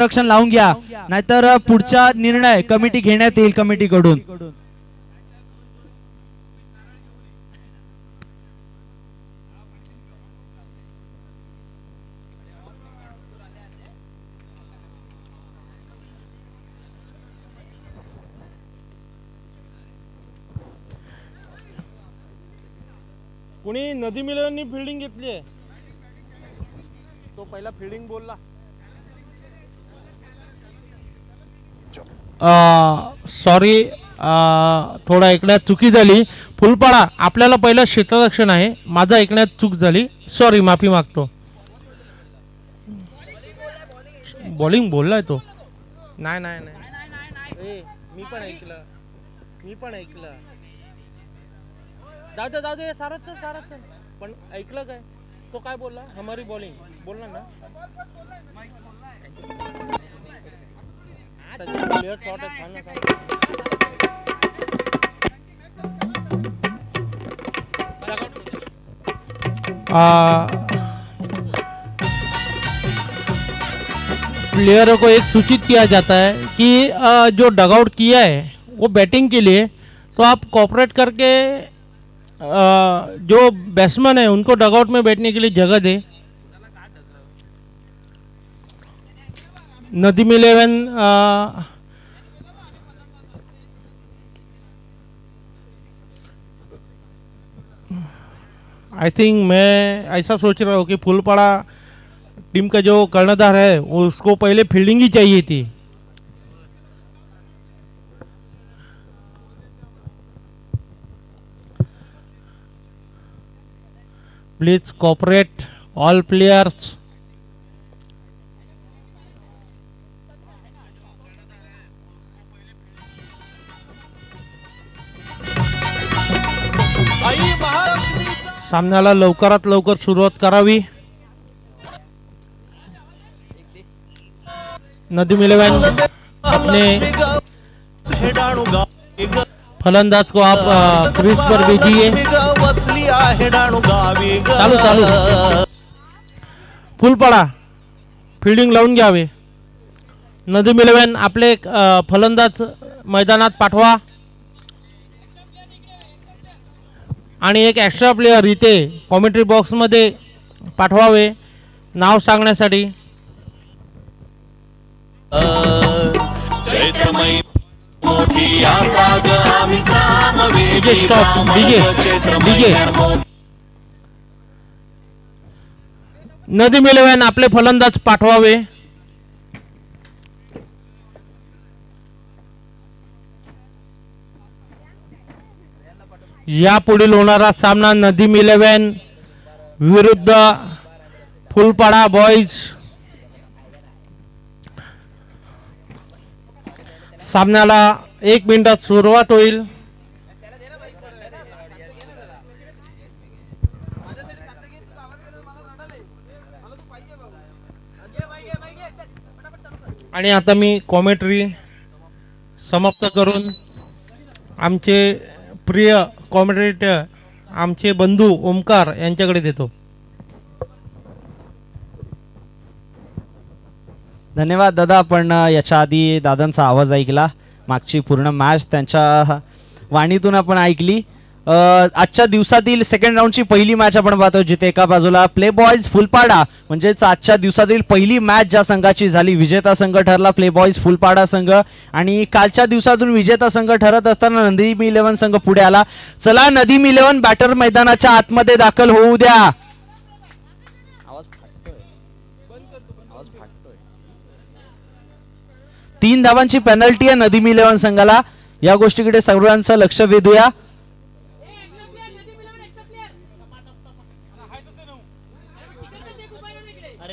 रक्षण लावून घ्या, नाहीतर पुढचा निर्णय कमिटी घेण्यात येईल कमिटीकडून. कुणी नदी मिलवणी फिल्डिंग घेतली आहे, तो पहिला फिल्डिंग बोलला. सॉरी, थोडा ऐकण्यात चुकी झाली. फुलपाडा आपल्याला पहिलं क्षेत्ररक्षण आहे, माझा ऐकण्यात चूक झाली, सॉरी, माफी मागतो. बॉलिंग बोललाय तो. नाही नाही नाही, मी पण ऐकलं. जाऊ दे सारथ पण ऐकलं काय तो काय बोलला? हमारी बॉलिंग बोलला ना. प्लेयर शॉट आहे, थांब प्लेयरों को एक सूचित किया जाता है कि जो डगआउट किया है वो बैटिंग के लिए, तो आप कोऑपरेट करके जो बैट्समैन है उनको डगआउट में बैठने के लिए जगह दे. नदीम 11 आई थिंक मैं ऐसा सोच रहा हूँ कि फुलपाड़ा टीम का जो कर्णधार है उसको पहले फील्डिंग ही चाहिए थी. Please cooperate all players. सामन्याला लवकरात लवकर सुरुवात करावी. नदीम 11 अपने फलंदाज को आप क्रीज पर भेजिए. चालू फुलपाडा फिल्डिंग लावून घ्यावे. नदीम 11 आपले फलंदाज मैदानात पाठवा आणि एक एक्स्ट्रा प्लेयर इथे कॉमेंट्री बॉक्स मध्ये पाठवावे नाव सांगण्यासाठी. DJ stop, DJ. नदीम 11 आपले फलंदाज पाठवावे. यापुढील होणारा सामना नदीम 11 विरुद्ध फुलपाडा बॉयज. सामन्याला 1 मिनिटात सुरुवात होईल. आणि आता मी कॉमेंट्री समाप्त करून आमचे प्रिय कॉमेंटेटर आमचे बंधू ओमकार यांच्याकडे देतो. धन्यवाद दादा. आपण याच्या आधी दादांचा आवाज ऐकला, मागची पूर्ण मॅच त्यांच्या वाणीतून आपण ऐकली. आजच्या दिवसातील सेकंड राऊंडची पहिली मॅच आपण पाहतो, जिथे एका बाजूला प्ले बॉयज फुलपाडा म्हणजेच आजच्या दिवसातील पहिली मॅच ज्या संघाची झाली, विजेता संघ ठरला प्ले बॉयज फुलपाडा संघ. आणि कालच्या दिवसातून विजेता संघ ठरत असताना नदीम 11 संघ पुढे आला. चला नदीम 11 बॅटर मैदानाच्या आतमध्ये दाखल होऊ द्या. 3 धावांची पेनल्टी आहे नदीम 11 संघाला. या गोष्टीकडे सर्वांचं लक्ष वेधूया.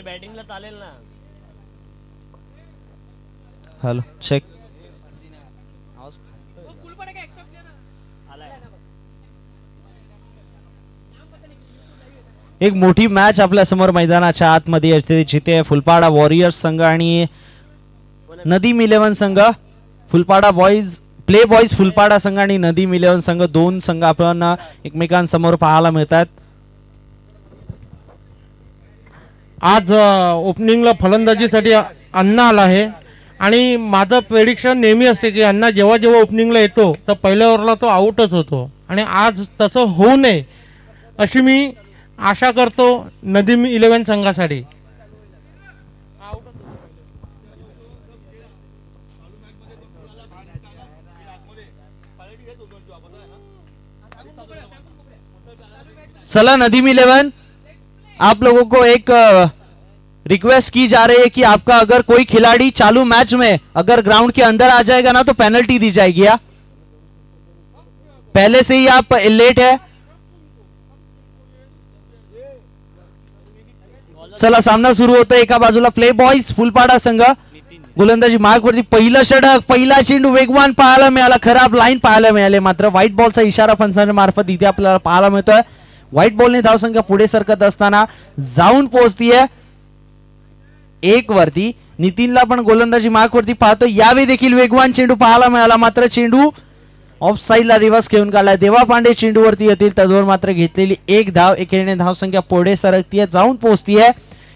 बॅटिंगला चालेल ना. Hello check. एक मोठी मॅच आपल्या समोर मैदानाच्या आतमध्ये असते, जिथे फुलपाडा वॉरियर्स संघ आणि नदीम 11 संघ, फुलपाडा बॉयज प्ले बॉयज फुलपाडा संघ आणि नदीम 11 संघ, दोन संघ आपल्याला एकमेकांसमोर पाहायला मिळतात. आज ओपनिंगला फलंदाजीसाठी अण्णा आला आहे आणि माझं प्रेडिक्शन नेहमी असते की अण्णा जेव्हा जेव्हा ओपनिंगला येतो तर पहिल्या ओव्हरला तो आऊटच होतो आणि आज तसं होऊ नये अशी मी आशा करतो नदीम 11 संघासाठी. चला नदीम 11, आप लोगों को एक रिक्वेस्ट की जा रही है कि आपका अगर कोई खिलाड़ी चालू मैच में अगर ग्राउंड के अंदर आ जाएगा ना तो पेनल्टी दी जाएगी. या पहले से ही आप लेट है. चला सामना सुरू होतोय. एका बाजूला प्ले बॉयज फुलपाडा संघ गोलंदाजी मार्कवरती पहिलं षटक, पहिला चेंडू वेगवान पाहायला मिळाला, खराब लाईन पाहायला मिळाले. मात्र व्हाईट बॉलचा इशारा पंचांमार्फत इथे आपल्याला पाहायला मिळतोय. व्हाईट बॉलने धावसंख्या पुढे सरकत असताना जाऊन पोहोचतीये 1 वरती. नितीनला पण गोलंदाजी मार्कवरती पाहतो. यावेळी देखील वेगवान चेंडू पाहायला मिळाला, मात्र चेंडू ऑफ साईडला रिव्हर्स घेऊन काढलाय. देवा पांडे चेंडूवरती येतील. तदवर मात्र घेतलेली 1 धाव. एकेरीने धावसंख्या पुढे सरकतीये, जाऊन पोहोचतीये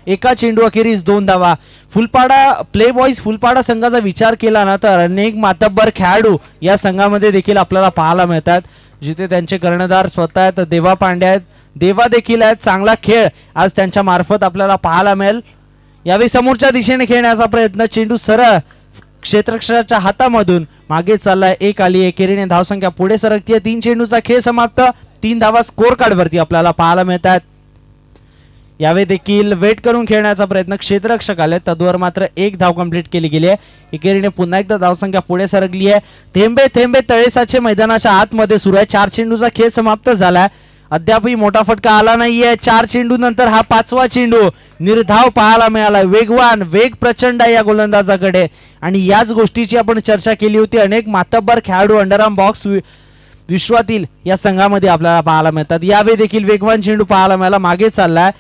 एका चेंडू अखेरीस 2 धावा. फुलपाडा प्ले बॉयज फुलपाडा संघाचा विचार केला ना तर अनेक मातब्बर खेळाडू या संघामध्ये देखील आपल्याला पाहायला मिळतात, जिथे त्यांचे कर्णधार स्वतः आहेत. देवा पांडे आहेत, देवा देखील आहेत. चांगला खेळ आज त्यांच्या मार्फत आपल्याला पाहायला मिळेल. यावेळी समोरच्या दिशेने खेळण्याचा प्रयत्न, चेंडू सरळ क्षेत्ररक्षकाच्या हातामधून मागे चाललाय. 1 आली. एकेरीने धावसंख्या पुढे सरकतीये. 3 चेंडूचा खेळ समाप्त. 3 धावा स्कोर कार्ड वरती आपल्याला पाहायला मिळतात. यावेळी देखील वेट करून खेळण्याचा प्रयत्न, क्षेत्ररक्षक आले. तदवर मात्र 1 धाव कंप्लीट केली गेली आहे. एकेरीने पुन्हा एकदा धावसंख्या पुढे सरकली आहे. थेंबे थेंबे तळेसाचे मैदानाच्या आतमध्ये सुरू आहे. 4 चेंडूचा खेळ समाप्त झालाय. अद्यापही मोठा फटका आला नाहीये. 4 चेंडू नंतर हा 5वा चेंडू निर्धाव पाहायला मिळाला. वेगवान, वेग प्रचंड आहे या गोलंदाजाकडे आणि याच गोष्टीची आपण चर्चा केली होती. अनेक मातब्बर खेळाडू अंडरआर्म बॉक्स विश्वातील या संघामध्ये आपल्याला पाहायला मिळतात. यावेळी देखील वेगवान चेंडू पाहायला मिळाला. मागे चाललाय,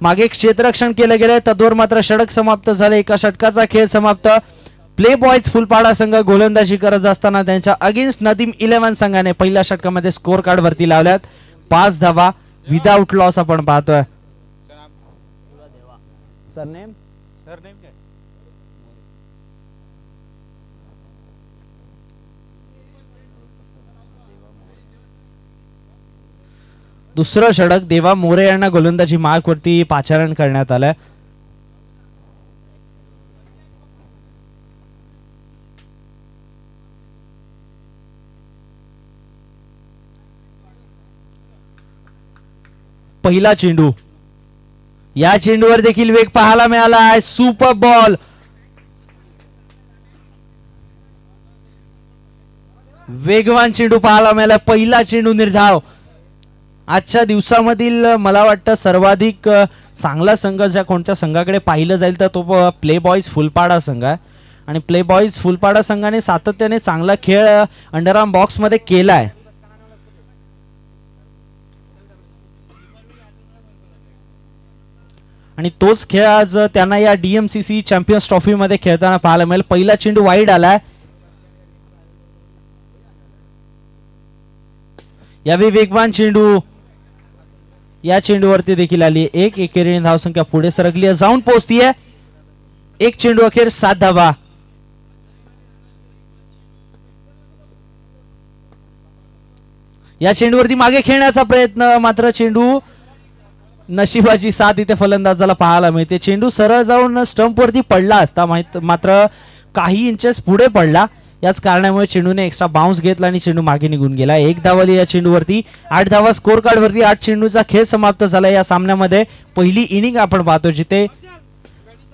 मागे क्षेत्ररक्षण केलं गेलं. तदवर मात्र षटक समाप्त झाले. एका षटकाचा खेळ समाप्त. प्ले बॉयज फुलपाडा संघ गोलंदाजी करत असताना त्यांच्या अगेन्स्ट नदीम 11 संघाने पहिल्या षटकामध्ये स्कोर कार्ड वरती लावल्यात. 5 धावा विदाउट लॉस आपण पाहतोय. सरनेम काय? दुसरं षटक देवा मोरे यांना गोलंदाजी मार्कवरती पाचारण करण्यात आलंय. पहिला चेंडू, या चेंडूवर देखील वेग पाहायला मिळाला आहे. सुपर बॉल, वेगवान चेंडू पाहायला मिळाला. पहिला चेंडू निर्धाव. आजच्या दिवसामधील मला वाटतं सर्वाधिक चांगला संघ ज्या कोणत्या संघाकडे पाहिलं जाईल तर तो प्ले बॉयज फुलपाडा संघ आहे. आणि प्ले बॉयज फुलपाडा संघाने सातत्याने चांगला खेळ अंडरआर्म बॉक्स मध्ये केलाय. आणि तोच खेळ आज त्यांना या डीएमसीसी चॅम्पियन्स ट्रॉफी मध्ये खेळताना पाहायला मिळेल. पहिला चेंडू वाईड आलाय. यावेळी वेगवान चेंडू, या चेंडूवरती देखील आली 1. एकेरीने धावसंख्या पुढे सरकली आहे, जाऊन पोहोचतीये. 1 चेंडू अखेर 7 धावा. या चेंडूवरती मागे खेळण्याचा प्रयत्न, मात्र चेंडू नशिबाची साथ इथे फलंदाजाला पाहायला मिळते. चेंडू सरळ जाऊन स्टंप वरती पडला असता, मात्र काही इंचेस पुढे पडला. याच कारणामुळे चेंडूने एक्स्ट्रा बाउन्स घेतला आणि चेंडू मागे निघून गेला. 1 धावाली या चेंडूवरती. 8 धावा स्कोर कार्ड वरती. 8 चेंडूचा खेळ समाप्त झाला. या सामन्यामध्ये पहिली इनिंग आपण पाहतो जिथे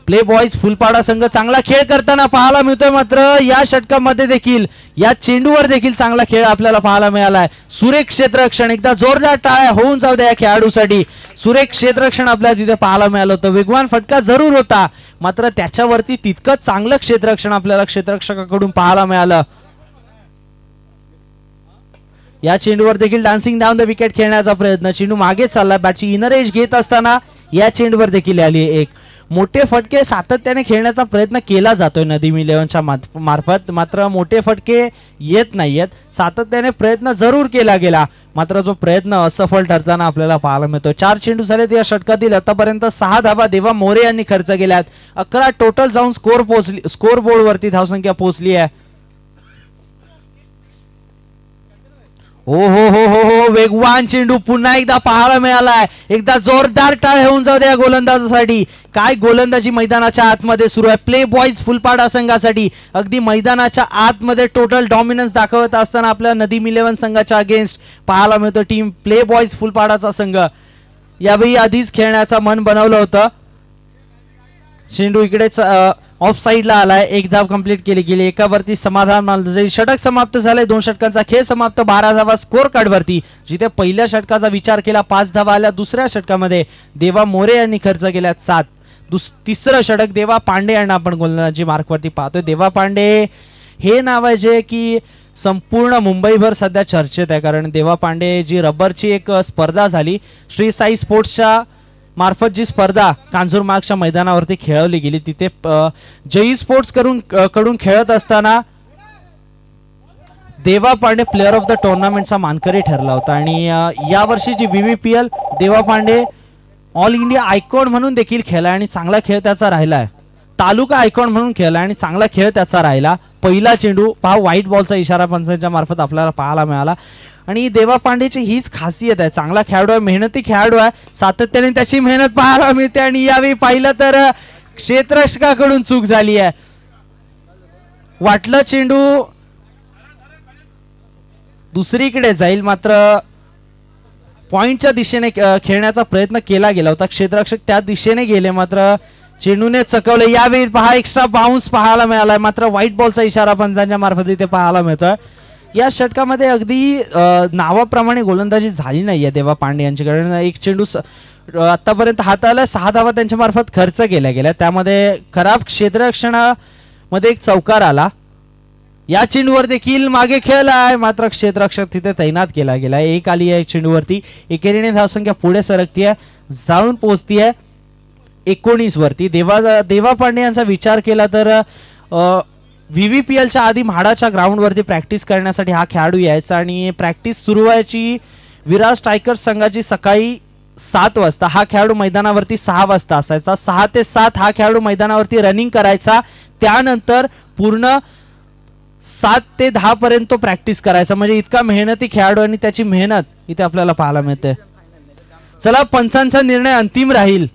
प्ले बॉयज फुलपाडा संघ चांगला खेळ करताना पाहायला मिळतोय. मात्र या षटकामध्ये देखील या चेंडूवर देखील चांगला खेळ आपल्याला पाहायला मिळालाय. सुरेख क्षेत्ररक्षण, एकदा जोरदार टाळ्या होऊन जाऊ द्या या खेळाडूसाठी. सुरेख क्षेत्ररक्षण आपल्याला तिथे पाहायला मिळालं होतं. वेगवान फटका जरूर होता, मात्र त्याच्यावरती तितकंच चांगलं क्षेत्ररक्षण आपल्याला क्षेत्ररक्षकाकडून पाहायला मिळालं. या चेंडूवर देखील डान्सिंग डाऊन द विकेट खेळण्याचा प्रयत्न. चेंडू मागे चालला. बॅटची इनर एज घेत असताना या चेंडूवर देखील आली 1. मोठे फटके सातत्याने खेळण्याचा प्रयत्न केला जातोय नदीम इलेव्हनच्या मार्फत, मात्र मोठे फटके येत नाहीयेत. सातत्याने प्रयत्न जरूर केला गेला, मात्र जो प्रयत्न असफल ठरताना आपल्याला पाहायला मिळतो. 4 चेंडू झालेत या षटकातील, आतापर्यंत 6 धावा देवा मोरे यांनी खर्च केल्यात. 11 टोटल जाऊन स्कोर बोर्ड वरती धावसंख्या पोहोचली आहे. हो हो हो हो हो, वेगवान चेंडू पुन्हा एकदा पाहायला मिळालाय. एकदा जोरदार टाळ होऊन जाऊ द्या गोलंदाजासाठी. काय गोलंदाजी मैदानाच्या आतमध्ये सुरू आहे प्ले बॉईज फुलपाडा संघासाठी. अगदी मैदानाच्या आतमध्ये टोटल डॉमिनन्स दाखवत असताना आपल्या नदीम इलेव्हन संघाच्या अगेन्स्ट पाहायला मिळतो टीम प्ले बॉईज फुलपाडाचा संघ. यावेळी आधीच खेळण्याचं मन बनवलं होतं. चेंडू इकडेच ऑफ साइडला आलाय. एक धाव कंप्लीट केली गेली, एकावरती समाधान मानलं जाईल. षटक समाप्त झालंय, 2 षटकांचा खेळ समाप्त. 12 धावा स्कोर कार्ड वरती. जिथे पहिल्या षटकाचा विचार केला 5 धावा आल्या, दुसऱ्या षटकामध्ये देवा मोरे यांनी खर्च केल्या 7. तिसरं षटक देवा पांडे यांना आपण गोलंदाजी मार्कवरती पाहतोय. देवा पांडे हे नाव आहे जे की संपूर्ण मुंबईभर सध्या चर्चेत आहे, कारण देवा पांडे जी रबरची एक स्पर्धा झाली श्री साई स्पोर्ट्सच्या मार्फत, जी स्पर्धा कांजूरमार्गच्या मैदानावरती खेळवली गेली, तिथे जयी स्पोर्ट्स कडून खेळत असताना देवा पांडे प्लेअर ऑफ द टुर्नामेंटचा मानकरी ठरला होता. आणि यावर्षीची VVPL देवा पांडे ऑल इंडिया आयकॉन म्हणून देखील खेळला आणि चांगला खेळ त्याचा राहिलाय. तालुका आयकॉन म्हणून खेळला आणि चांगला खेळ त्याचा राहिला. पहिला चेंडू पहा, व्हाईट बॉलचा इशारा पंचांच्या मार्फत आपल्याला पाहायला मिळाला. आणि देवा पांडेची हीच खासियत आहे, चांगला खेळाडू आहे, मेहनती खेळाडू आहे, सातत्याने त्याची मेहनत पाहायला मिळते. आणि यावेळी पाहिलं तर क्षेत्ररक्षकाकडून चूक झाली आहे. वाटलं चेंडू दुसरीकडे जाईल, मात्र पॉइंटच्या दिशेने खेळण्याचा प्रयत्न केला गेला होता. क्षेत्ररक्षक त्या दिशेने गेले, मात्र चेंडूने चकवले. यावेळी पहा एक्स्ट्रा बाउन्स पाहायला मिळालाय, मात्र व्हाईट बॉलचा इशारा पंचांच्या मार्फत इथे पाहायला मिळतोय. या षटकामध्ये अगदी नावाप्रमाणे गोलंदाजी झाली नाहीये देवा पांडे यांच्याकडे. एक चेंडू आतापर्यंत हाताला 6 धावा त्यांच्या मार्फत खर्च केल्या गेल्या, त्यामध्ये खराब क्षेत्ररक्षणामध्ये एक चौकार आला. या चेंडूवर देखील मागे खेळलाय, मात्र क्षेत्ररक्षक तिथे तैनात केला गेला. एक आली आहे चेंडूवरती. एकेरीने धावसंख्या पुढे सरकतीये, जाऊन पोहोचतीये 19 वरती. देवा पांडे यांचा विचार केला तर VVPLच्या आधी म्हाडाच्या ग्राउंडवरती प्रॅक्टिस करण्यासाठी हा खेळाडू यायचा आणि प्रॅक्टिस सुरू व्हायची विराज टायगर्स संघाची सकाळी 7 वाजता. हा खेळाडू मैदानावरती 6 वाजता असायचा. 6 ते 7 हा खेळाडू मैदानावरती रनिंग करायचा. त्यानंतर पूर्ण 7 ते 10 पर्यंत तो प्रॅक्टिस करायचा. म्हणजे इतका मेहनती खेळाडू आणि त्याची मेहनत इथे आपल्याला पाहायला मिळते. चला, पंचांचा निर्णय अंतिम राहील.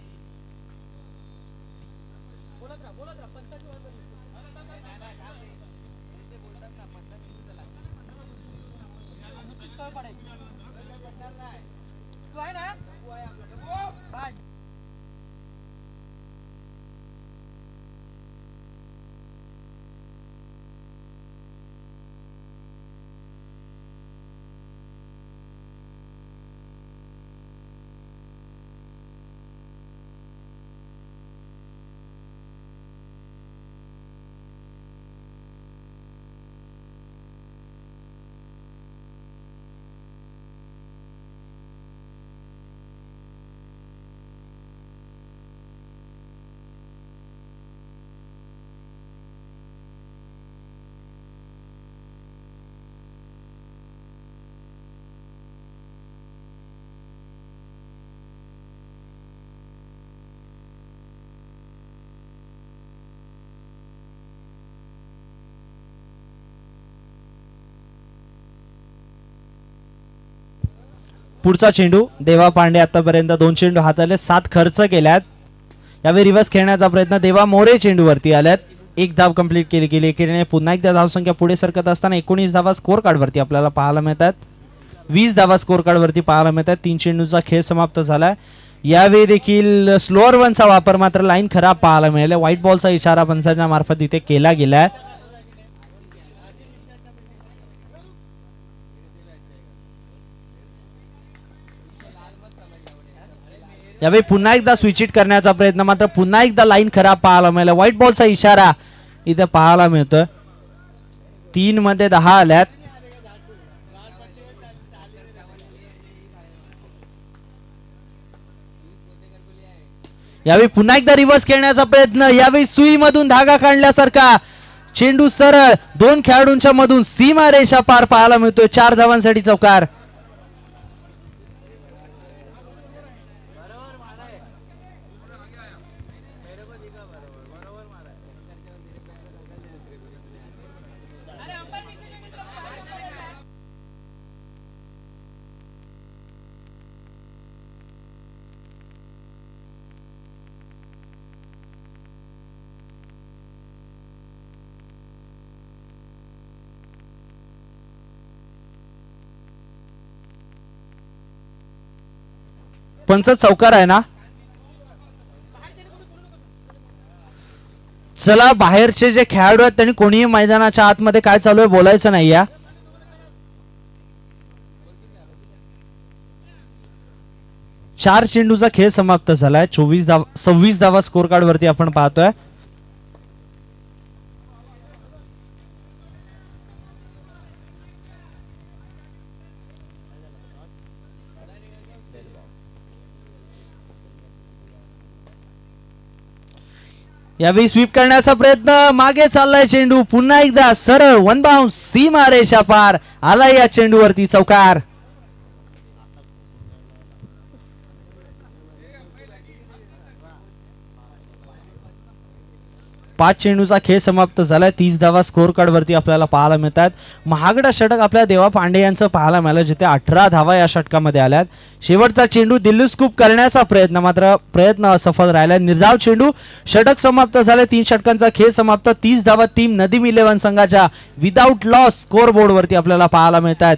पुढचा चेंडू देवा पांडे आतापर्यंत 2 चेंडू हाताले 7 खर्च केल्यात. यावेळी रिव्हर्स खेळण्याचा प्रयत्न देवा मोरे चेंडूवरती आल्यात. 1 धाव कंप्लीट केली गेली. एकेरीने पुन्हा एकदा धावसंख्या पुढे सरकत असताना 19 धावा स्कोर कार्ड वरती आपल्याला पाहायला मिळतात. 20 धावा स्कोर कार्ड वरती पाहायला मिळतात. 3 चेंडूचा खेळ समाप्त झालाय. यावेळी देखील स्लोअर वनचा वापर, मात्र लाईन खराब पाहायला मिळाला. व्हाईट बॉलचा इशारा पंचांच्या मार्फत इथे केला गेलाय. यावेळी पुन्हा एकदा स्विच इट करण्याचा प्रयत्न, मात्र पुन्हा एकदा लाईन खराब पाहायला मिळाला. व्हाईट बॉलचा इशारा इथे पाहायला मिळतोय. 3 मध्ये 10 आल्यात. यावेळी पुन्हा एकदा रिव्हर्स खेळण्याचा प्रयत्न, यावेळी सुईमधून धागा काढल्यासारखा चेंडू सरळ 2 खेळाडूंच्या मधून सीमा रेषा पार पाहायला मिळतोय. 4 धावांसाठी चौकार. पंच चौकार आहे ना. चला, बाहेरचे जे खेळाडू आहेत त्यांनी कोणीही मैदानाच्या आतमध्ये काय चालू आहे बोलायचं नाही. या 4 चेंडूचा खेळ समाप्त झालाय. 26 धावा स्कोर कार्ड वरती आपण पाहतोय. यावेळी स्वीप करण्याचा प्रयत्न, मागे चाललाय चेंडू, पुन्हा एकदा सरळ 1 बाउंस सीमा रेषा पार आला या चेंडूवरती चौकार. 5 चेंडूचा खेळ समाप्त झालाय. 30 धावा स्कोर कार्ड वरती आपल्याला पाहायला मिळतात. महागडा षटक आपल्या देवा पांडे यांचं पाहायला मिळालं, जिथे 18 धावा या षटकामध्ये आल्यात. शेवटचा चेंडू दिल्ली स्कूप करण्याचा प्रयत्न, मात्र प्रयत्न असफल राहिला. निर्धाव चेंडू, षटक समाप्त झाले. 3 षटकांचा खेळ समाप्त. 30 धावा टीम नदीम 11 संघाच्या विदाउट लॉस स्कोर बोर्ड वरती आपल्याला पाहायला मिळतात.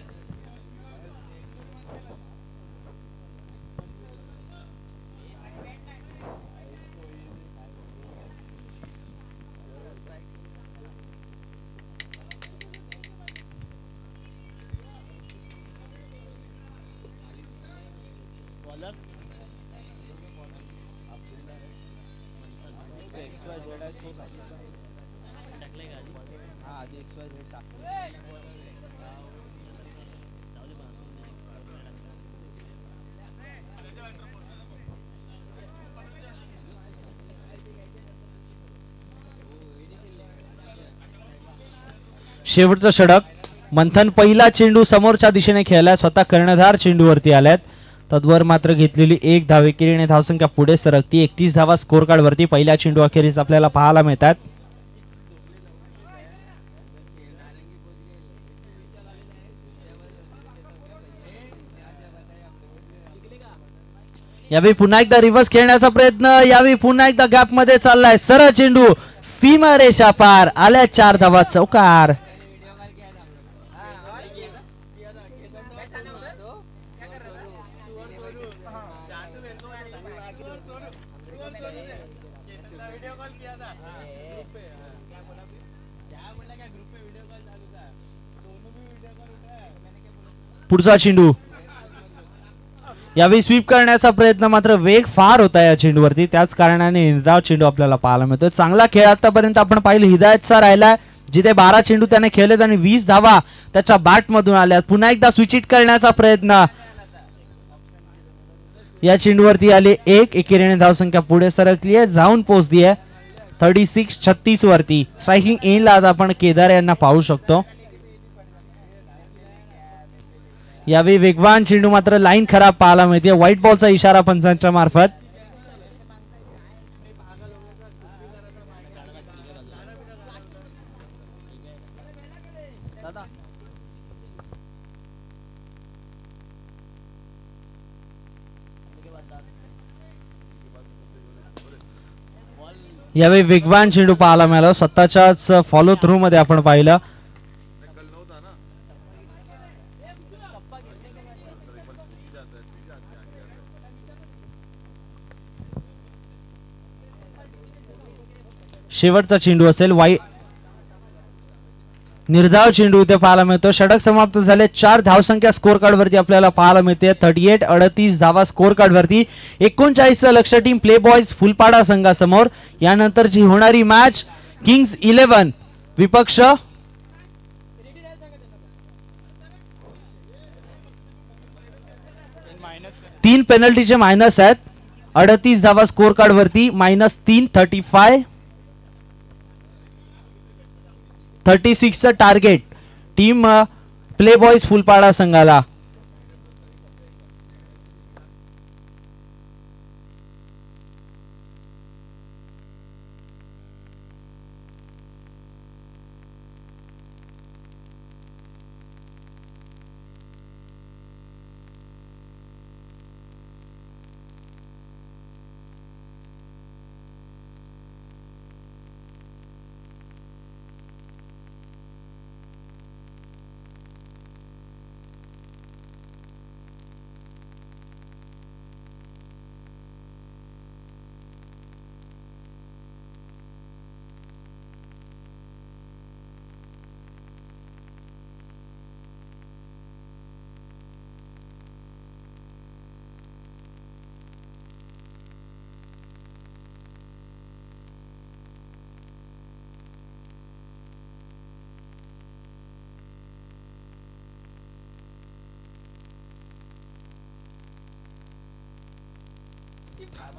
शेवटचं षटक. मंथन पहिला चेंडू समोरच्या दिशेने खेळलाय, स्वतः कर्णधार चेंडूवरती आल्यात. तद्वर मात्र घेतलेली 1 धावेकिरीने धावसंख्या पुढे सरकती. 31 धावा स्कोर कार्ड वरती पहिल्या चेंडू अखेरीस आपल्याला पाहायला मिळतात. यावेळी पुन्हा एकदा रिव्हर्स खेळण्याचा प्रयत्न, यावेळी पुन्हा एकदा गॅप मध्ये चाललाय सरळ चेंडू, सीमा रेषा पार आल्या. 4 धावा चौकार. पुढचा चेंडू, यावेळी स्वीप करण्याचा प्रयत्न, मात्र वेग फार होता या चेंडूवरती, त्याच कारणाने निर्धाव चेंडू आपल्याला पाहायला मिळतोय. चांगला खेळ आतापर्यंत आपण पाहिलं हिदायतचा राहिलाय, जिथे 12 चेंडू त्याने खेळलेत आणि 20 धावा त्याच्या बॅट मधून आल्यात. पुन्हा एकदा स्विच इट करण्याचा प्रयत्न, या चेंडूवरती आले 1. एकेरीने धावसंख्या पुढे सरकली आहे, जाऊन पोहोचली आहे 36-36 वरती. स्ट्रायकिंग एंडला आता आपण केदार यांना पाहू शकतो. यावेळी वेगवान चेंडू, मात्र लाईन खराब पाहायला मिळते. व्हाईट बॉलचा इशारा पंचांच्या मार्फत. यावेळी वेगवान चेंडू पाहायला मिळाला, स्वतःच्याच फॉलो थ्रू मध्ये आपण पाहिलं. शेवटचा चेंडू असेल, निर्धाव चेंडू इथे पाहायला मिळतो. षटक समाप्त झाले. 4 धावसंख्या स्कोर कार्ड वरती आपल्याला पाहायला मिळते. 38-38 धावा स्कोर कार्ड वरती. 39 लक्ष टीम प्ले बॉयज फुलपाडा संघासमोर. यानंतरची होणारी मॅच किंग्स 11 विपक्ष तीन पेनल्टीचे मायनस आहेत. 38 धावा स्कोर कार्ड वरती, -3 35 36 टार्गेट टीम प्ले बॉयज फुलपाडा संघाला.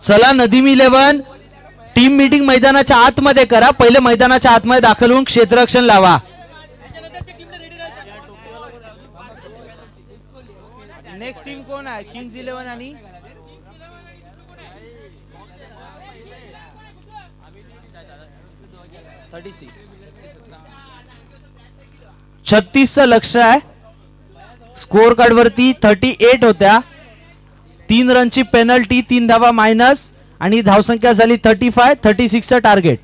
चला नदीम 11 टीम मीटिंग मैदानाच्या आतमध्ये करा. पहिले मैदानाच्या आतमध्ये दाखल होऊन क्षेत्ररक्षण लावा. नेक्स्ट टीम कोण आहे? किंग्स 11 आणि 36 लक्ष आहे. स्कोर कार्ड वरती 38 होत्या. 3 रनची पेनल्टी, 3 धावा मायनस आणि धावसंख्या झाली 35. 36 टार्गेट.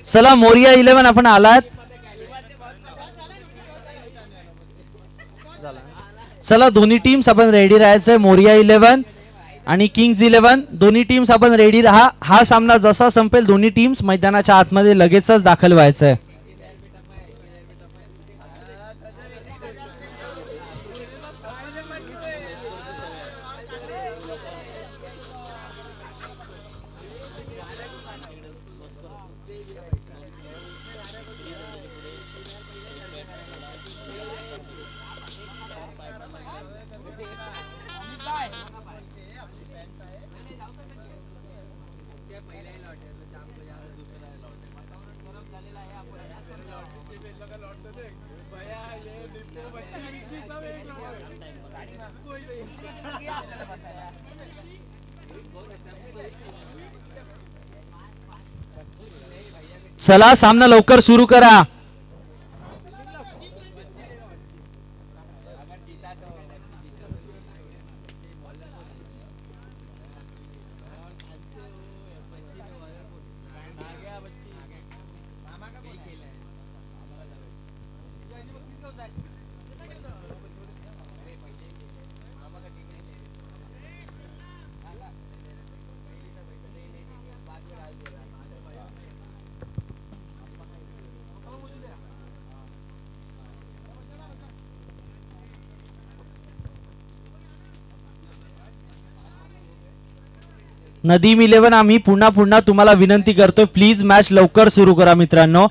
चला मोरिया 11 आपण आलात. चला दोन्ही टीम्स आपण रेडी राहायचंय. मोरिया 11 आणि किंग्स 11 दोन्ही टीम्स आपण रेडी राहा. हा सामना जसा संपेल दोन्ही टीम्स मैदानाच्या आतमध्ये लगेचच दाखल व्हायचंय. चला सामना लवकर सुरू करा. नदीम 11 आम्ही पुन्हा तुम्हाला विनंती करतो, प्लीज मॅच लवकर सुरू करा मित्रांनो.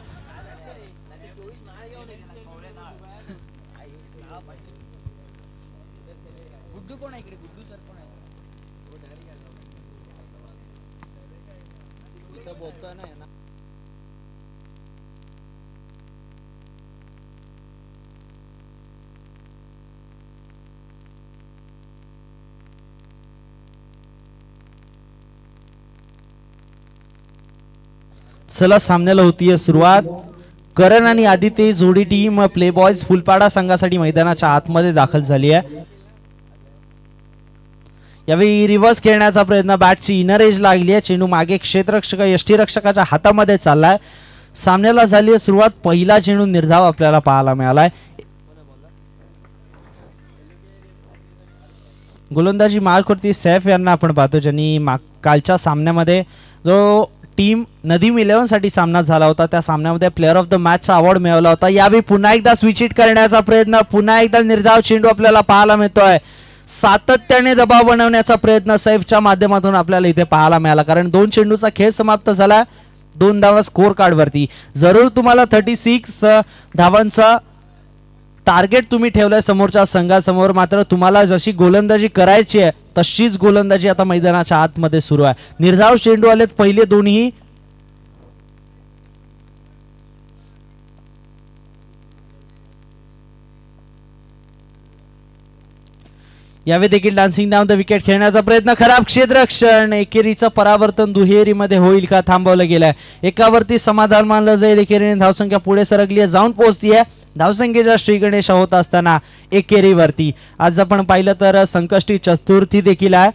चला सामन्याला होतीये सुरुवात. करण आणि आदित्य जोडी टीम प्ले बॉयज फुलपाडा संघासाठी मैदानाच्या आतमध्ये दाखल झाली आहे. यावेळी रिव्हर्स खेळण्याचा प्रयत्न, बॅटची इनर एज लागली आहे. चेंडू मागे क्षेत्ररक्षक यष्टीरक्षकाच्या हातामध्ये चाललाय. सामन्याला झाली आहे सुरुवात. पहिला चेंडू निर्धाव आपल्याला पाहायला मिळालाय. गोलंदाजी मार्कवरती सैफ यांना आपण पाहतो, ज्यांनी कालच्या सामन्यामध्ये जो टीम नदीम 11 साठी सामना झाला होता त्या सामन्यामध्ये प्लेअर ऑफ द मॅचचा अवॉर्ड मिळवला होता. यावेळी पुन्हा एकदा स्विच हिट करण्याचा प्रयत्न, पुन्हा एकदा निर्धाव चेंडू आपल्याला पाहायला मिळतोय. सातत्याने दबाव बनवण्याचा प्रयत्न सैफच्या माध्यमातून आपल्याला इथे पाहायला मिळाला, कारण 2 चेंडूचा खेळ समाप्त झाला, 2 धावा स्कोर कार्ड वरती. जरूर तुम्हाला 36 धावांचा टार्गेट तुम्ही ठेवलंय समोरच्या संघासमोर, मात्र तुम्हाला जशी गोलंदाजी करायची आहे तशीच गोलंदाजी आता मैदानाच्या आतमध्ये सुरू आहे. निर्धाव चेंडू आलेत पहिले दोन्ही. यावेळी देखील डान्सिंग डाऊन द विकेट खेळण्याचा प्रयत्न, खराब क्षेत्ररक्षण. एकेरीचं परावर्तन दुहेरीमध्ये होईल का थांबवलं गेलंय. एकावरती समाधान मानलं जाईल. एकेरीने धावसंख्या पुढे सरकली आहे, जाऊन पोहोचतीये. धावसंख्येच्या श्रीगणेश होत असताना एकेरीवरती आज आपण पाहिलं तर संकष्टी चतुर्थी देखील आहे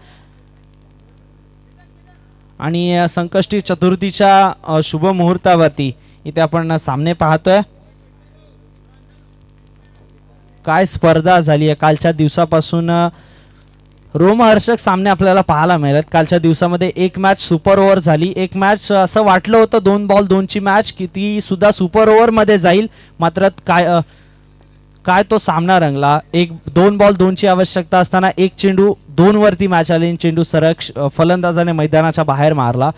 आणि संकष्टी चतुर्थीच्या शुभ मुहूर्तावरती इथे आपण सामने पाहतोय. काय स्पर्धा झाली आहे कालच्या दिवसापासून. रोमहर्षक सामने आपल्याला पाहायला मिळत. कालच्या दिवसामध्ये एक मॅच सुपर ओव्हर झाली. एक मॅच असं वाटलं होतं 2 बॉल 2 ची मॅच की ती सुद्धा सुपर ओव्हर मध्ये जाईल, मात्र काय तो सामना रंगला. 2 बॉल 2 ची आवश्यकता असताना 1 चेंडू 2 वरती मॅच आली. चेंडू सरळ फलंदाजाने मैदानाच्या बाहेर मारला.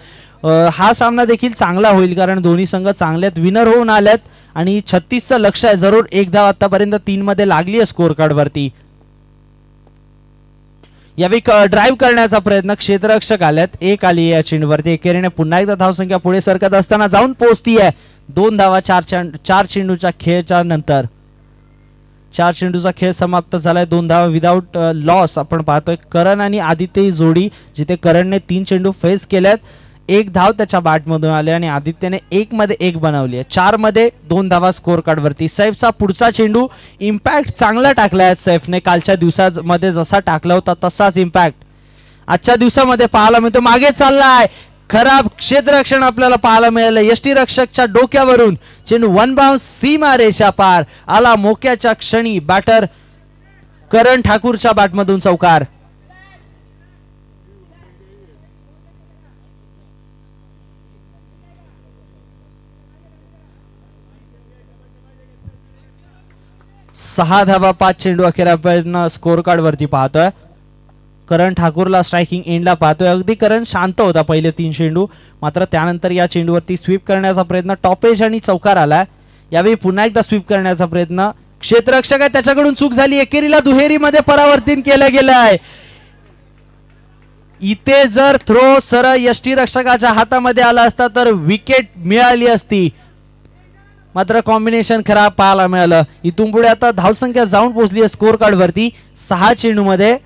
हा सामना देखील चांगला होईल कारण दोन्ही संघ चांगलेत, विनर होऊन आलेत आणि 36चं लक्ष आहे. जरूर एक धाव आतापर्यंत 3 मध्ये लागली आहे स्कोर कार्ड वरती. यावेळी ड्राईव्ह करण्याचा प्रयत्न, क्षेत्ररक्षक आलेत, 1 आली या चेंडूवरती. एकेरीने पुन्हा एकदा धावसंख्या पुढे सरकत असताना जाऊन पोहोचतीये. 2 धावा 4 चेंडूच्या खेळच्या नंतर. 4 चेंडूचा खेळ समाप्त झालाय. 2 धावा विदाऊट लॉस आपण पाहतोय. करण आणि आदित्य ही जोडी, जिथे करणने 3 चेंडू फेस केल्यात, 1 धाव त्याच्या बॅटमधून आले आणि आदित्यने 1 मध्ये 1 बनवली आहे. 4 मध्ये 2 धावा स्कोर कार्ड वरती. सैफचा पुढचा चेंडू, इम्पॅक्ट चांगला टाकलाय सैफने. कालच्या दिवसामध्ये जसा टाकला होता तसाच इम्पॅक्ट आजच्या दिवसामध्ये पाहायला मिळतो. मागे चाललाय, खराब क्षेत्ररक्षण आपल्याला पाहायला मिळालं. यष्टीरक्षकच्या डोक्यावरून चेंडू 1 बाउन्स, सीमा रेषा पार आला. मोक्याच्या क्षणी बॅटर करण ठाकूरच्या बॅटमधून चौकार. सहा धावा 5 चेंडू अखेर आपण स्कोर कार्ड वरती पाहतोय. करण ठाकूरला स्ट्रायकिंग एंडला पाहतोय. अगदी करण शांत होता पहिले 3 चेंडू, मात्र त्यानंतर या चेंडूवरती स्वीप करण्याचा प्रयत्न, टॉपेज आणि चौकार आलाय. यावेळी पुन्हा एकदा स्वीप करण्याचा प्रयत्न, क्षेत्ररक्षक आहे त्याच्याकडून चूक झाली. एकेरीला दुहेरीमध्ये परावर्तन केलं गेलं आहे. इथे जर थ्रो सरळ यष्टीरक्षकाच्या हातामध्ये आला असता तर विकेट मिळाली असती, मात्र कॉम्बिनेशन खराब पाहायला मिळालं. इथून पुढे आता धावसंख्या जाऊन पोहोचली आहे स्कोर कार्ड वरती 6 चेंडू मध्ये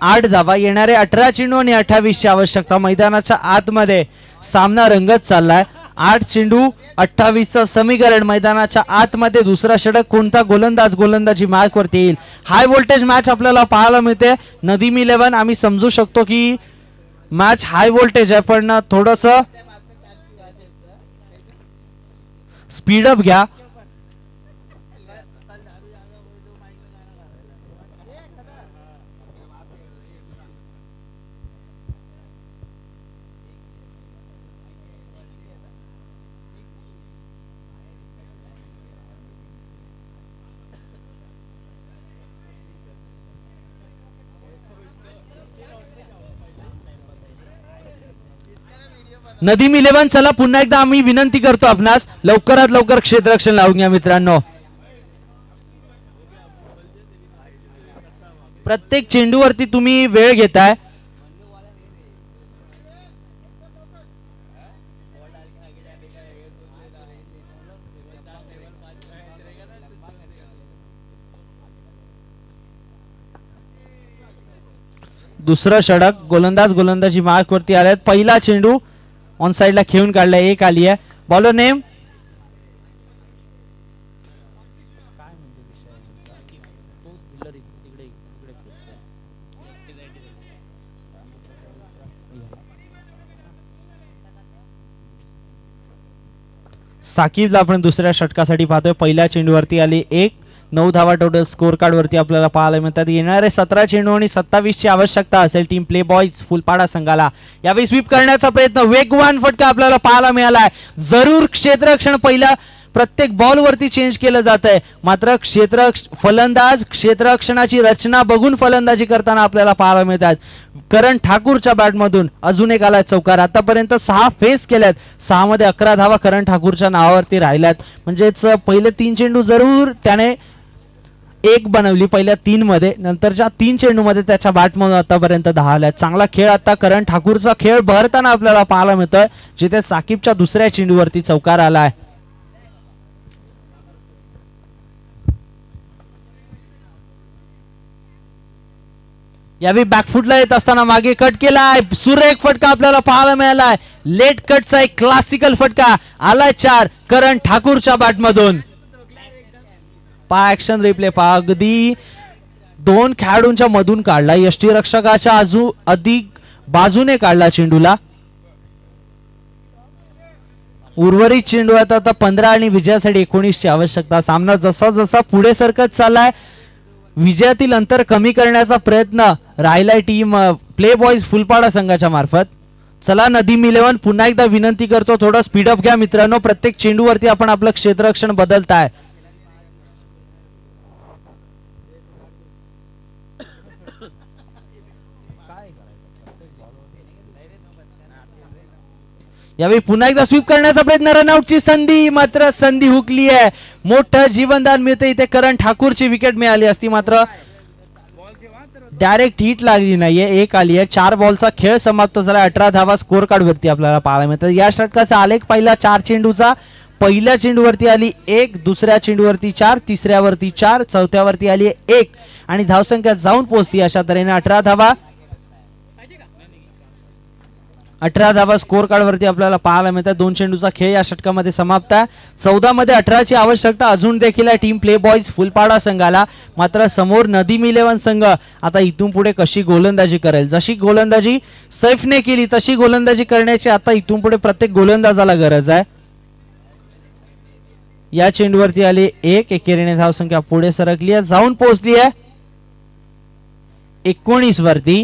8 धावा. येणारे 18 चेंडू आणि 28 ची आवश्यकता. मैदानाच्या आतमध्ये सामना रंगत चाललाय. 8 चेंडू 28चं समीकरण. मैदानाच्या आतमध्ये दुसरा षटक कोणता गोलंदाज गोलंदाजी मार्क वरती येईल. हाय व्होल्टेज मॅच आपल्याला पाहायला मिळते. नदीम 11 आम्ही समजू शकतो की मॅच हाय व्होल्टेज आहे, पण थोडस स्पीडअप घ्या. नदीम 11 चला पुन्हा एकदा आम्ही विनंती करतो आपणास लवकरात लवकर क्षेत्ररक्षण लावून घ्या मित्रांनो. प्रत्येक चेंडूवरती तुम्ही वेळ घेताय. दुसरं षटक, गोलंदाज गोलंदाजी मार्क वरती आलेत. पहिला चेंडू ऑन साइडला खेळून काढलाय. 1 आली आहे. बॉलर नेम साकिबला आपण दुसऱ्या षटकासाठी पाहतोय. पहिल्या चेंडूवरती आली 1. 9 धावा टोटल स्कोर कार्ड वरती आपल्याला पाहायला मिळतात. येणारे 17 चेंडू आणि 27 ची आवश्यकता असेल टीम प्ले बॉयज फुलपाडा संघाला. यावेळी स्वीप करण्याचा प्रयत्न, वेगवान फटका आपल्याला पाहायला मिळालाय. जरूर क्षेत्ररक्षण प्रत्येक बॉलवरती चेंज केलं जात आहे. मात्र फलंदाज क्षेत्ररक्षणाची रचना बघून फलंदाजी करताना आपल्याला पाहायला मिळतात. करण ठाकूरच्या बॅटमधून अजून एक आलाय चौकार. आतापर्यंत 6 फेस केल्यात, 6 मध्ये 11 धावा करण ठाकूरच्या नावावरती राहिल्यात. म्हणजेच पहिले 3 चेंडू जरूर त्याने एक बनवली पहिल्या 3 मध्ये, नंतरच्या 3 चेंडू मध्ये त्याच्या बॅटमधून आतापर्यंत 10 आल्यात. चांगला खेळ आता करण ठाकूरचा खेळ बहरताना आपल्याला पाहायला मिळतोय, जिथे साकिबच्या दुसऱ्या चेंडूवरती चौकार आलाय. यावेळी बॅकफुटला येत असताना मागे कट केलाय, सुरेख फटका आपल्याला पाहायला मिळालाय. लेट कटचा एक क्लासिकल फटका आलाय 4 करण ठाकूरच्या बॅटमधून. पहा ऍक्शन रिप्ले पहा, अगदी 2 खेळाडूंच्या मधून काढला, यष्टीरक्षकाच्या अधिक बाजूने काढला चेंडूला. उर्वरित चेंडू आता 15 आणि विजयासाठी 19 ची आवश्यकता. सामना जसा जसा पुढे सरकत चाललाय, विजयातील अंतर कमी करण्याचा प्रयत्न राहिलाय टीम प्ले बॉयज फुलपाडा संघाच्या मार्फत. चला नदीम 11 पुन्हा एकदा विनंती करतो, थोडं स्पीडअप घ्या मित्रांनो. प्रत्येक चेंडूवरती आपण आपलं क्षेत्ररक्षण बदलताय. यावेळी पुन्हा एकदा स्वीप करण्याचा प्रयत्न, रनआउटची संधी, मात्र संधी हुकली आहे. मोठं जीवनदान मिळते इथे. करण ठाकूरची विकेट मिळाली असती, मात्र डायरेक्ट हिट लागली नाहीये, एक आली आहे. 4 बॉलचा खेळ समाप्त झाला. 18 धावा स्कोर कार्ड वरती आपल्याला पाहायला मिळतात. या षटकाचा आलेख पाहिला 4 चेंडूचा. पहिल्या चेंडूवरती आली 1, दुसऱ्या चेंडूवरती 4, तिसऱ्यावरती 4, चौथ्यावरती आली 1 आणि धावसंख्या जाऊन पोहोचती अशा तऱ्हेने 18 धावा. 18 धावा स्कोर कार्ड वरती आपल्याला पाहायला मिळतात. 2 चेंडूचा खेळ या षटकामध्ये समाप्त आहे. 14 मध्ये 18 ची आवश्यकता अजून देखील आहे टीम प्ले बॉयज फुलपाडा संघाला. मात्र समोर नदीम 11 संघ आता इथून पुढे कशी गोलंदाजी करेल, जशी गोलंदाजी सैफने केली तशी गोलंदाजी करण्याची आता इथून पुढे प्रत्येक गोलंदाजाला गरज आहे. या चेंडूवरती आली 1, एकेरीने धावसंख्या पुढे सरकली आहे, जाऊन पोहोचली आहे 19 वरती.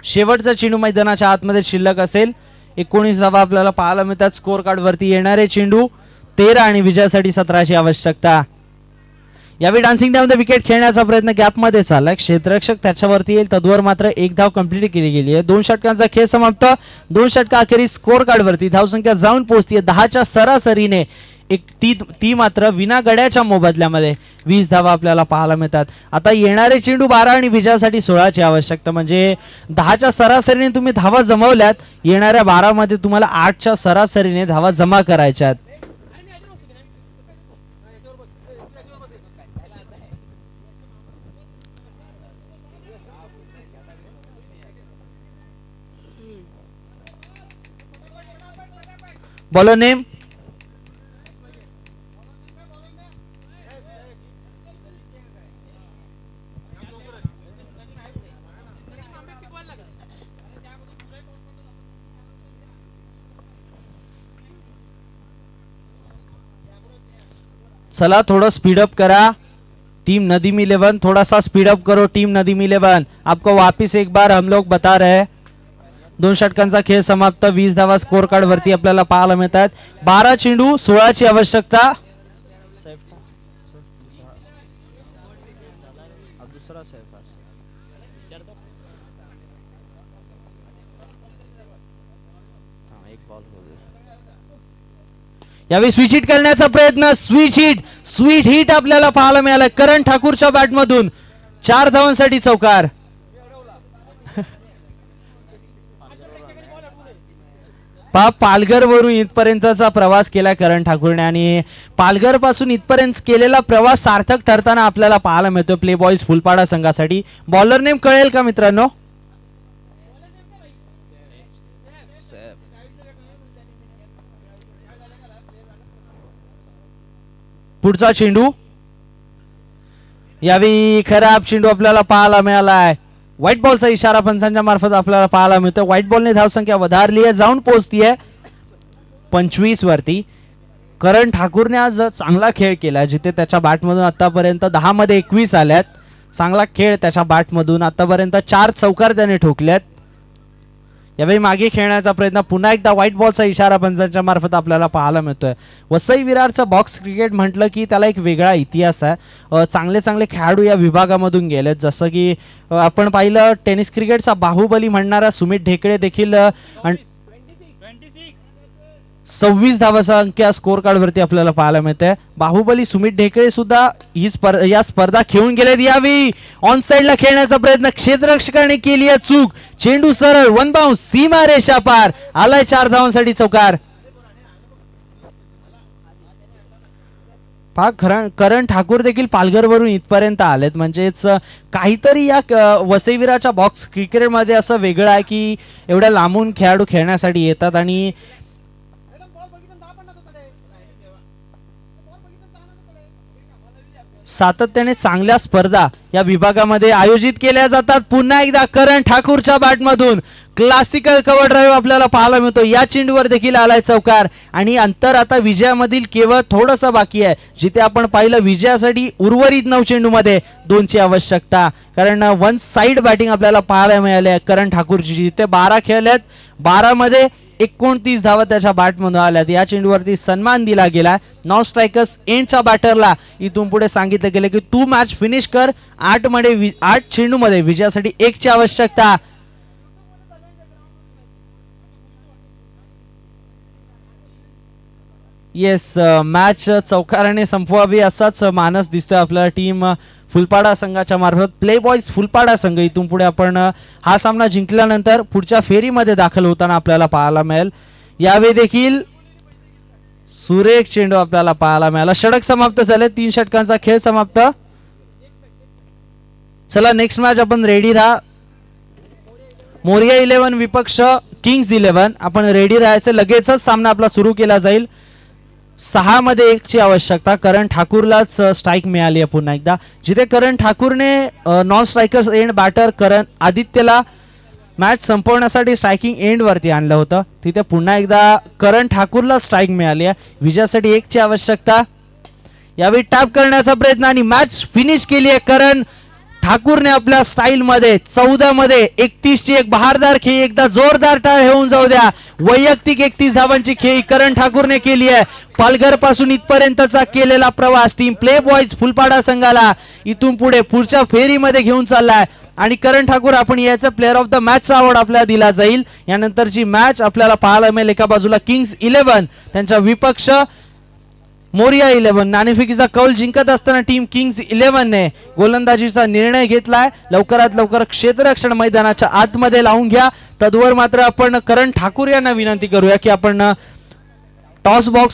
शेवटचा चेंडू मैदानाच्या आतमध्ये शिल्लक असेल. 19 धावा आपल्याला पाहायला मिळतात स्कोर कार्ड वरती. येणारे चेंडू 13 आणि विजयासाठी 17 ची आवश्यकता. यावेळी डान्सिंग डाऊन द विकेट खेळण्याचा प्रयत्न गॅप मध्ये चाललाय. क्षेत्ररक्षक त्याच्यावरती येईल, तद्वर मात्र 1 धाव कंप्लीट केली गेली आहे. 2 षटकांचा खेळ समाप्त. 2 षटका अखेरीस स्कोर कार्ड वरती धावसंख्या जाऊन पोहोचतीये 10च्या सरासरीने. ती मात्र विना गड्याच्या मोबदल्यामध्ये 20 धावा आपल्याला पाहायला मिळतात. आता येणारे चेंडू 12 आणि विजयासाठी 16 ची आवश्यकता. म्हणजे 10च्या सरासरीने तुम्ही धावा जमवल्यात, येणाऱ्या 12 मध्ये तुम्हाला 8च्या सरासरीने धावा जमा करायच्यात. बॉलर नेम चला थोड़ा स्पीडअप करा टीम नदीम 11, थोड़ा सा स्पीडअप करो टीम नदीम 11. आपको वापिस एक बार हम लोग बता रहे हैं. 2 षटकांचा खेळ समाप्त. 20 धावा स्कोर कार्ड वरती आपल्याला पाहायला मिळतात. 12 चेंडू 16 ची आवश्यकता. यावेळी स्विच हिट करण्याचा प्रयत्न. स्वीट हिट आपल्याला पाहायला मिळाला करण ठाकूरच्या बॅटमधून. 4 धावांसाठी चौकार. पालघर वरून इथपर्यंतचा प्रवास केला करण ठाकूरने आणि पालघर पासून इथपर्यंत केलेला प्रवास सार्थक ठरताना आपल्याला पाहायला मिळतो प्ले बॉयज फुलपाडा संघासाठी. बॉलर नेम कळेल का मित्रांनो? पुढचा चेंडू. यावेळी खराब चेंडू आपल्याला पाहायला मिळाला आहे. व्हाईट बॉलचा इशारा पंचांच्या मार्फत आपल्याला पाहायला मिळतो. व्हाईट बॉलने धावसंख्या वधारली आहे, जाऊन पोहोचतीये 25 वरती. करण ठाकूरने आज चांगला खेळ केला, जिथे त्याच्या बॅटमधून आतापर्यंत 10 मध्ये 21 आल्यात. चांगला खेळ त्याच्या बॅटमधून आतापर्यंत 4 चौकार त्याने ठोकल्यात. यावेळी मागे खेळण्याचा प्रयत्न, पुन्हा एकदा व्हाईट बॉलचा इशारा पंचांच्या मार्फत आपल्याला पाहायला मिळतोय. वसई विरारचं बॉक्स क्रिकेट म्हटलं की त्याला एक वेगळा इतिहास आहे. चांगले चांगले खेळाडू या विभागामधून गेलेत, जसं की आपण पाहिलं टेनिस क्रिकेटचा बाहुबली म्हणणारा सुमित ढेकळे देखील 26 धावाचा अंक या स्कोर कार्ड वरती आपल्याला पाहायला मिळतंय. बाहुबली सुमित ढेकळे सुद्धा या स्पर्धा खेळून गेलेत. यावेळी ऑन साइडला खेळण्याचा प्रयत्न, क्षेत्ररक्षकाने केली आहे चूक, चेंडू सरळ वन बाउन्स, सीमा रेषा पार, आलाय 4 धावांसाठी चौकार. करण ठाकूर देखील पालघरवरून इथपर्यंत आलेत, म्हणजेच काहीतरी या वसई विरारच्या बॉक्स क्रिकेटमध्ये असं वेगळं आहे की एवढ्या लांबून खेळाडू खेळण्यासाठी येतात आणि सातत्याने चांगल्या स्पर्धा या विभागामध्ये आयोजित केल्या जातात. पुन्हा एकदा करण ठाकूरच्या बॅटमधून क्लासिकल कव्हर ड्राईव्ह आपल्याला पाहायला मिळतो. या चेंडूवर देखील आलाय चौकार आणि अंतर आता विजयामधील केवळ थोडंसं बाकी आहे. जिथे आपण पाहिलं विजयासाठी उर्वरित 9 चेंडूमध्ये 2ची आवश्यकता, कारण 1 साइड बॅटिंग आपल्याला पाहायला मिळाली आहे करण ठाकूरची. जिथे 12 खेळल्यात, 12 मध्ये 29 धावा त्याच्या बॅटमधून आल्यात. या चेंडूवरती सन्मान दिला गेला. नॉन स्ट्रायकर्स एंडच्या बॅटरला इथून पुढे सांगितलं गेलं की तू मॅच फिनिश कर. 8 चेंडूमध्ये विजयासाठी 1ची आवश्यकता. येस, मॅच चौकाराने संपवावी असाच मानस दिसतोय आपल्याला टीम फुलपाडा संघाच्या मार्फत. प्ले बॉयज फुलपाडा संघ इथून पुढे आपण हा सामना जिंकल्यानंतर पुढच्या फेरीमध्ये दाखल होताना आपल्याला पाहायला मिळेल. यावेळी देखील सुरेख चेंडू आपल्याला पाहायला मिळाला. षटक समाप्त झाले, 3 षटकांचा खेळ समाप्त. चला नेक्स्ट मॅच आपण रेडी राहा. मोरिया 11 विपक्ष किंग्स 11. आपण रेडी राहायचं, लगेचच सामना आपला सुरू केला जाईल. 6 मध्ये 1ची आवश्यकता. करण ठाकूरलाच स्ट्राईक मिळाली आहे पुन्हा एकदा. जिथे करण ठाकूरने नॉन स्ट्रायकर्स एंड बॅटर करण आदित्यला मॅच संपवण्यासाठी स्ट्रायकिंग एंड वरती आणलं होतं, तिथे पुन्हा एकदा करण ठाकूरला स्ट्राईक मिळाली आहे. विजयासाठी 1ची आवश्यकता. यावेळी टॅप करण्याचा प्रयत्न आणि मॅच फिनिश केली आहे करण ठाकूरने आपल्या स्टाईल मध्ये. 14 मध्ये 31ची एक बहारदार खेळी, एकदा जोरदार टाळ होऊन जाऊ द्या. वैयक्तिक 31 धावांची खेळी करण ठाकूरने केली आहे. पालघर पासून इथपर्यंतचा केलेला प्रवास टीम प्ले बॉयज फुलपाडा संघाला इथून पुढे पुढच्या फेरीमध्ये घेऊन चाललाय. आणि करण ठाकूर आपण याचं प्लेअर ऑफ द मॅचचा अवॉर्ड आपल्याला दिला जाईल. यानंतरची मॅच आपल्याला पाहायला मिळेल. एका बाजूला किंग्स 11 त्यांच्या विपक्ष मोरिया 11. नाणेफेकीचा कौल जिंकत असताना टीम किंग्स 11 ने गोलंदाजीचा निर्णय घेतलाय. लवकरात लवकर क्षेत्ररक्षण मैदानाच्या आतमध्ये लावून घ्या. तद्वर मात्र आपण करण ठाकूर यांना विनंती करूया की आपण टॉस बॉक्स